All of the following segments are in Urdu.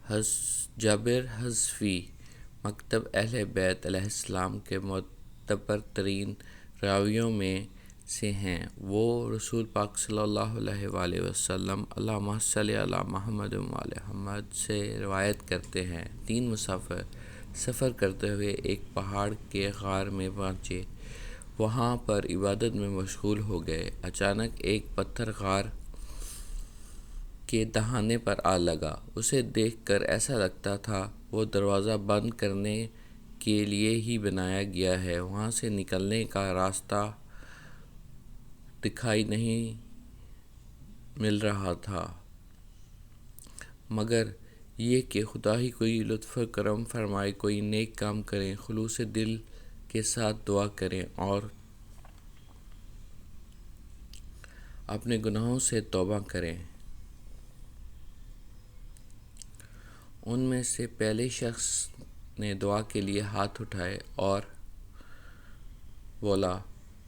جابر حذفی مکتب اہل بیت علیہ السلام کے معتبر ترین راویوں میں سے ہیں۔ وہ رسول پاک صلی اللہ علیہ وآلہ وسلم اللہم صلی علی محمد وعلی محمد سے روایت کرتے ہیں۔ 3 مسافر سفر کرتے ہوئے ایک پہاڑ کے غار میں پہنچے، وہاں پر عبادت میں مشغول ہو گئے۔ اچانک ایک پتھر غار کے دہانے پر آ لگا۔ اسے دیکھ کر ایسا لگتا تھا وہ دروازہ بند کرنے کے لیے ہی بنایا گیا ہے، وہاں سے نکلنے کا راستہ دکھائی نہیں مل رہا تھا، مگر یہ کہ خدا ہی کوئی لطف و کرم فرمائے، کوئی نیک کام کریں، خلوص دل کے ساتھ دعا کریں اور اپنے گناہوں سے توبہ کریں۔ ان میں سے پہلے شخص نے دعا کے لیے ہاتھ اٹھائے اور بولا،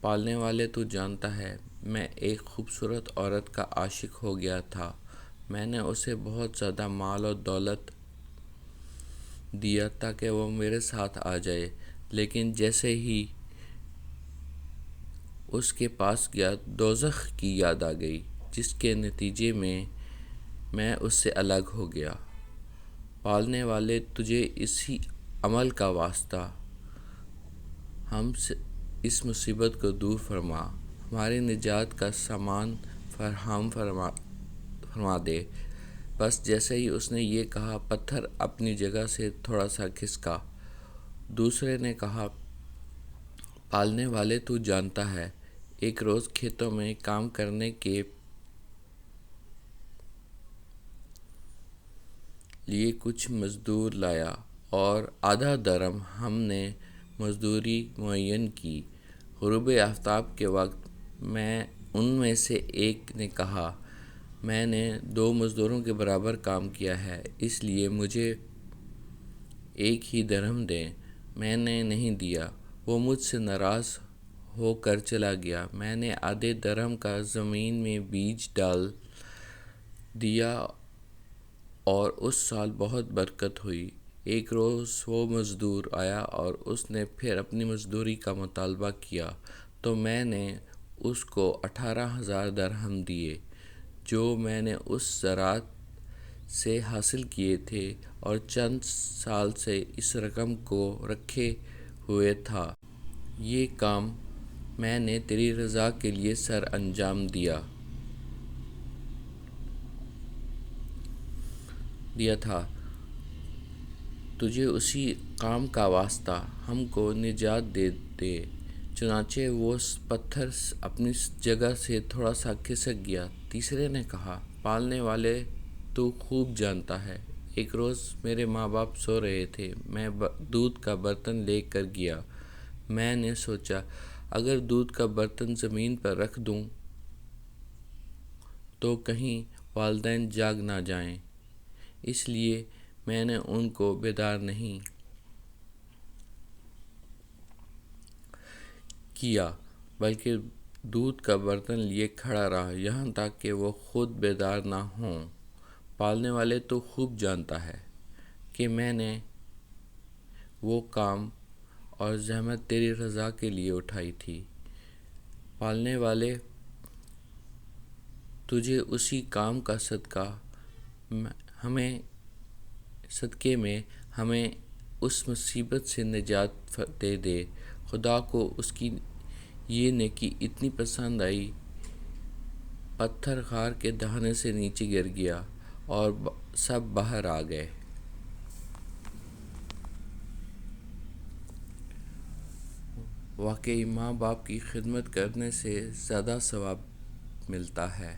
پالنے والے تو جانتا ہے میں ایک خوبصورت عورت کا عاشق ہو گیا تھا، میں نے اسے بہت زیادہ مال و دولت دیا تاکہ وہ میرے ساتھ آ جائے، لیکن جیسے ہی اس کے پاس گیا دوزخ کی یاد آ گئی، جس کے نتیجے میں اس سے الگ ہو گیا۔ پالنے والے تجھے اسی عمل کا واسطہ ہم سے اس مصیبت کو دور فرما، ہماری نجات کا سامان فراہم فرما دے۔ بس جیسے ہی اس نے یہ کہا، پتھر اپنی جگہ سے تھوڑا سا کھسکا۔ دوسرے نے کہا، پالنے والے تو جانتا ہے ایک روز کھیتوں میں کام کرنے کے لیے کچھ مزدور لایا اور آدھا درہم ہم نے مزدوری معین کی۔ غروب آفتاب کے وقت ان میں سے ایک نے کہا، میں نے 2 مزدوروں کے برابر کام کیا ہے، اس لیے مجھے 1 ہی درہم دیں۔ میں نے نہیں دیا، وہ مجھ سے ناراض ہو کر چلا گیا۔ میں نے آدھے درہم کا زمین میں بیج ڈال دیا اور اس سال بہت برکت ہوئی۔ ایک روز وہ مزدور آیا اور اس نے پھر اپنی مزدوری کا مطالبہ کیا تو میں نے اس کو 18,000 درہم دیے، جو میں نے اس زراعت سے حاصل کیے تھے اور چند سال سے اس رقم کو رکھے ہوئے تھا۔ یہ کام میں نے تیری رضا کے لیے سر انجام دیا تھا، تجھے اسی کام کا واسطہ ہم کو نجات دے۔ چنانچہ وہ پتھر اپنی جگہ سے تھوڑا سا کھسک گیا۔ تیسرے نے کہا، پالنے والے تو خوب جانتا ہے ایک روز میرے ماں باپ سو رہے تھے، میں دودھ کا برتن لے کر گیا۔ میں نے سوچا اگر دودھ کا برتن زمین پر رکھ دوں تو کہیں والدین جاگ نہ جائیں، اس لیے میں نے ان کو بیدار نہیں کیا بلکہ دودھ کا برتن لیے کھڑا رہا یہاں تک کہ وہ خود بیدار نہ ہوں۔ پالنے والے تو خوب جانتا ہے کہ میں نے وہ کام اور زحمت تیری رضا کے لیے اٹھائی تھی۔ پالنے والے تجھے اسی کام کا صدقے میں ہمیں اس مصیبت سے نجات دے۔ خدا کو اس کی یہ نیکی اتنی پسند آئی، پتھر غار کے دہانے سے نیچے گر گیا اور سب باہر آ گئے۔ واقعی ماں باپ کی خدمت کرنے سے زیادہ ثواب ملتا ہے۔